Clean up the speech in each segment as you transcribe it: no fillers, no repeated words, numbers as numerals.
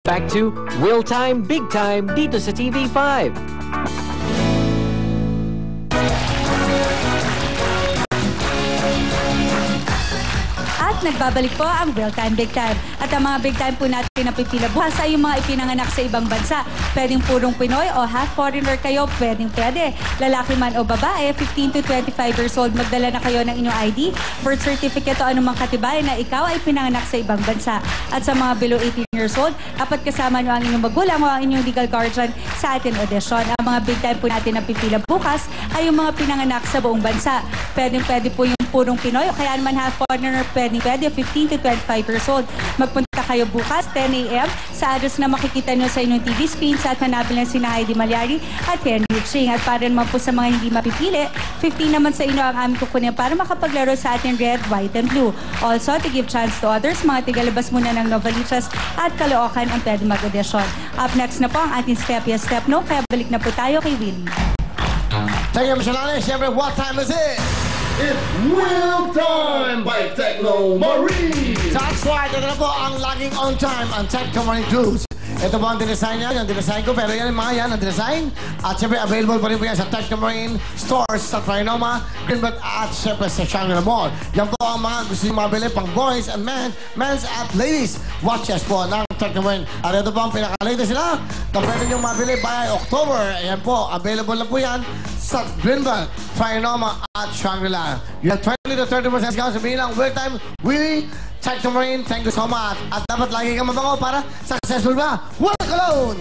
Back to Will Time, Big Time dito sa TV5. At nagbabalik po ang Will Time, Big Time. At ang mga Big Time po natin na pipila bukas ay yung mga ipinanganak sa ibang bansa. Pwedeng purong Pinoy o half foreigner kayo, pwede. Lalaki man o babae, 15 to 25 years old, magdala na kayo ng inyong ID, birth certificate o anumang katibayan na ikaw ay pinanganak sa ibang bansa. At sa mga below 18 years old, dapat kasama nyo ang inyong magulang o ang inyong legal guardian sa ating audition. Ang mga Big Time po natin na pipila bukas ay yung mga pinanganak sa buong bansa. Pwede po yung purong Pinoy o kaya naman half foreigner, pwede 15 to 25 years old. Magpunta kayo bukas, 10 a.m. sa address na makikita nyo sa inyong TV screen sa hanabil ng sina Heidi Malyari at Henry Ching. At para naman po sa mga hindi mapipili, 15 naman sa inyo ang aming kukunin para makapaglaro sa ating red, white, and blue. Also, to give chance to others, mga tigalabas muna ng Novaliches at Caloocan ang pwede mag-audition. Up next na po ang ating Step Yes, Step No, kaya balik na po tayo kay Willie. Thank you, Mr. Lani. Siyempre, what time is it? It's Will Time by Techno Marie! That's right. Ito na po ang laging on time ang Techno Marie Cruise. Ito po ang dinesign niya, yung dinesign ko, pero yan mga yan ang design. At siyempre, available pa rin po yan sa Techno Marine stores sa Trinoma, Greenbelt, at siyempre sa Shangri-La Mall. Yan po ang mga gusto nyo mabili pang boys and men's at ladies watches po ng Techno Marine. At ito po ang pinaka-latest sila na pwede nyo mabili by October. Ayan po, available na po yan sa Greenbelt, Trinoma, at Shangri-La. You have 20 to 30% discount sa bilang Will Time, Willie, Techno Marine, thank you so much. At dapat lagi kang mabango para successful ba? Will Cologne!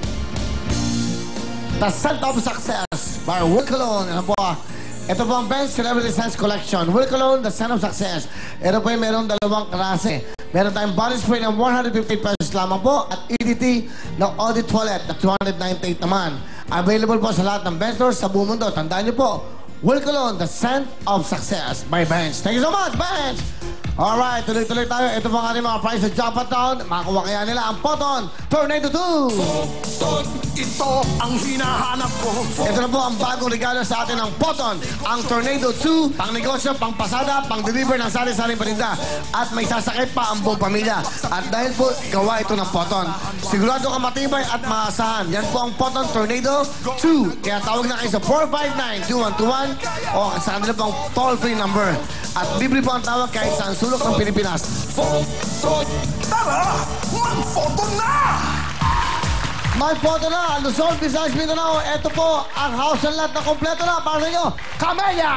The Scent of Success by Will Cologne. Ano po? Ito po ang Ben's Celebrity Scents Collection. Will Cologne, The Scent of Success. Ito po yung merong dalawang klase. Meron tayong body spray ng 150 pesos lamang po at EDT ng Audi Toilet na 298 naman. Available po sa lahat ng Ben's stores sa buong mundo. Tandaan niyo po, Will Cologne, The Scent of Success by Ben's. Thank you so much, Ben's! Alright, tuloy-tuloy tayo. Ito po ang ating mga prize sa Japantown. Makakuha kaya nila ang Photon Tornado 2. Photon, ito ang hinahanap ko. Ito na po ang bagong regalo sa atin ng Photon. Ang Tornado 2, pang negosyo, pang pasada, pang deliver ng sari-saring paninda. At may sasakit pa ang buong pamilya. At dahil po, gawa ito ng Photon. Sigurado ka matibay at maasahan. Yan po ang Photon Tornado 2. Kaya tawag na kayo sa 459-2121 o sa kanila pong toll-free number. At libre po ang tawag kahit saan sulok ng Pilipinas. Photon! Tara! Mag-photon na! May photo na! Luzon, Visayas, Mindanao. Ito po ang house and lot na kompleto na para sa inyo. Camellia!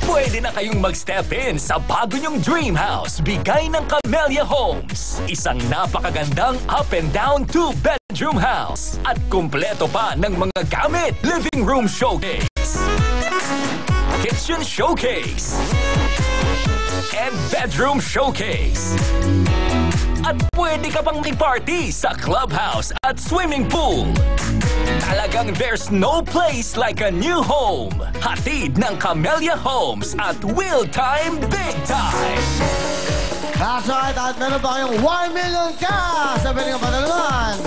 Pwede na kayong mag-step in sa bago nyong dream house. Bigay ng Camellia Homes. Isang napakagandang up and down 2-bedroom house. At kumpleto pa ng mga gamit. Living room showcase. Kitchen showcase. And bedroom showcase. At pwede ka pang mag-party sa clubhouse at swimming pool. Talagang there's no place like a new home. Hatid ng Camellia Homes at Will Time Big Time. That's right. At meron pa kayong 1 million cash sa pwede kang patalunan.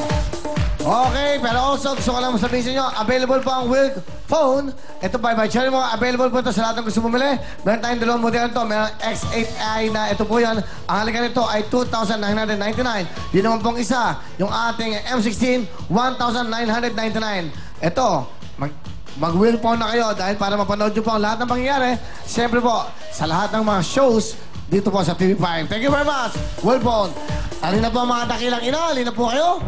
Okay, pero also gusto ko lang sabihin sa inyo, available po ang Will Phone. Ito by Cherry mo, available po ito sa lahat ng gusto bumili. Meron tayong dalawang model ito. Meron X8i na ito po yan. Ang halaga nito ay 2,999. Yun naman pong isa, yung ating M16, 1,999. Ito, mag-Will Phone na kayo dahil para mapanood nyo po ang lahat ng pangyayari. Siyempre po, sa lahat ng mga shows dito po sa TV5. Thank you very much, Will Phone. Alin na po mga dakilang ina, alin na po kayo?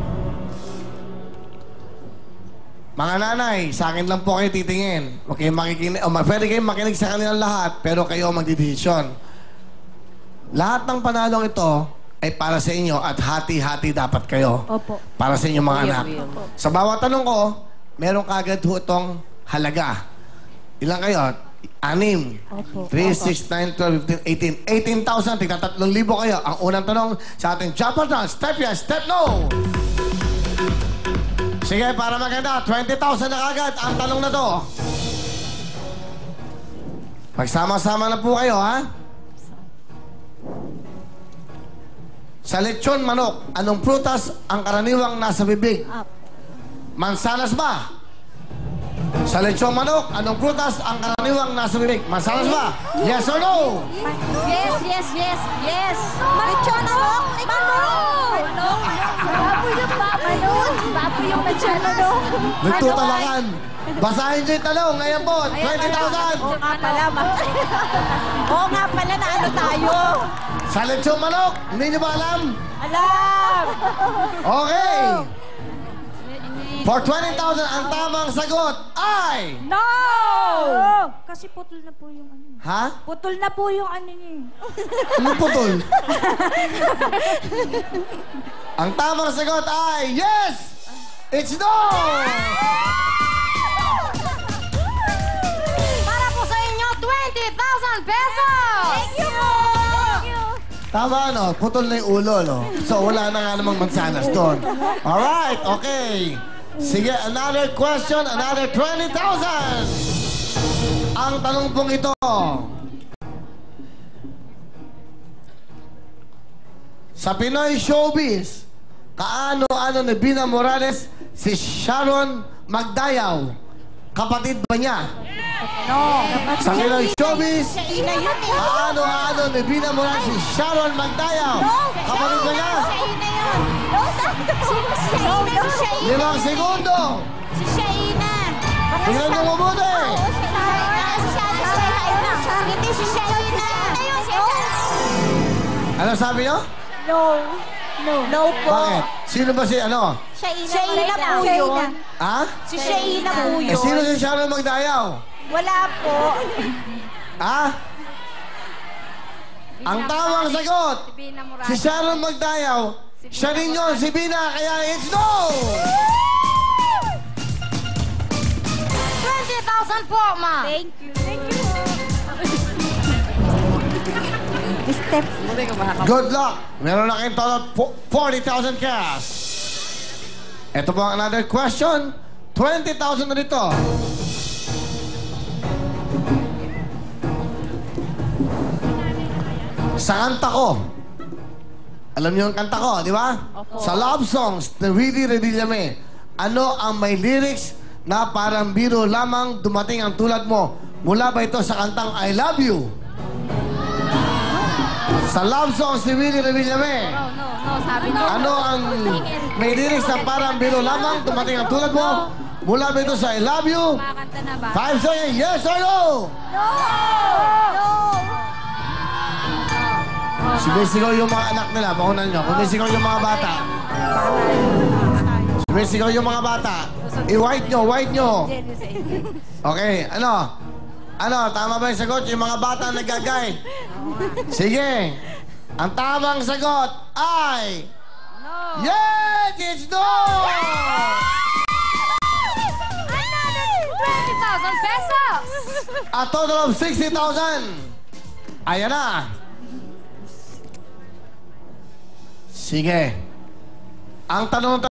Mga nanay, sa akin lang po kayo titingin. Okay, makikinig, pwede kayong makinig sa kanilang lahat, pero kayo magdidesisyon. Lahat ng panalong ito ay para sa inyo at hati-hati dapat kayo. Opo. Para sa inyong mga anak. Sa bawat tanong ko, meron kagad ho itong halaga. Ilan kayo? 6. Opo. 3, 6, 9, 12, 15, 18. 18,000. Tignan 3,000 kayo. Ang unang tanong sa ating Japan Dance. Step yes, step no! Sige, para maganda, 20,000 na kagad ang tanong na to. Magsama-sama na po kayo, ha? Sa lechon manok, anong prutas ang karaniwang nasa bibig? Mansanas ba? Sa lechon manok, anong prutas ang karaniwang nasa bibig? Mansanas ba? Yes or no? Yes, yes, yes, yes. Lechon manok. Manok. Nagtutalakan. Basahin nyo yung talong. Ngayon po, 20,000. Oo nga pala, oo nga pala na ano tayo. Sa lechong manok, hindi nyo ba alam? Alam! Okay. For 20,000, ang tamang sagot ay... No! Kasi putol na po yung ano. Ha? Putol na po yung ano niya. Anong putol? Ang tamang sagot ay yes! It's no! Para po sa inyo, 20,000 pesos! Thank you po! Tama, no? Putol na yung ulo, no? So, wala na nga namang mansanas doon. Alright, okay. Sige, another question, another 20,000! Ang tanong pong ito, sa Pinoy showbiz, kaano-ano ni Bina Morales si Sharon Magdayaw? Kapatid ba niya? No. Sa Pinoy showbiz, kaano-ano ni Bina Morales si Sharon Magdayaw? Kapatid ba niya? Si 5 segundo. Shaina. Tingnan mo mabuti. Hindi si Shaina. Ano sabi niyo? No. No po. Bakit? Sino ba si ano? Shaina po yun. Ha? Si Shaina po yun. Eh, sino si Sharon Magdayaw? Wala po. Ha? Ang tamang sagot, si Sharon Magdayaw, siya rin yun, si Bina, kaya it's no! 20,000 po, ma. Thank you. Thank you. Step. Good luck! Meron na kayong total 40,000 cash. Ito po ang another question. 20,000 na dito. Sa kanta ko. Alam niyo ang kanta ko, di ba? Sa love songs na Willie Revillame, ano ang may lyrics na parang biro lamang dumating ang tulad mo? Mula ba ito sa kantang I Love You? Sa love songs ni Willie Revillame, Sabi no. ano ang may lyrics na parang biro lamang dumating ang tulad mo? Mula ba ito sa I Love You? Makanta na ba? 5 seconds, yes or no? No! No! Sumisigaw yung mga anak nila, makunan nyo. Sumisigaw yung mga bata. Sumisigaw yung mga bata. I-white nyo, white nyo. Okay, ano? Ano, tama ba yung sagot? Yung mga bata nag-guide. Sige. Ang tamang sagot ay... No! Yes! It's no! Another 20,000 pesos! A total of 60,000. Ayan na. Sige. Ang tanong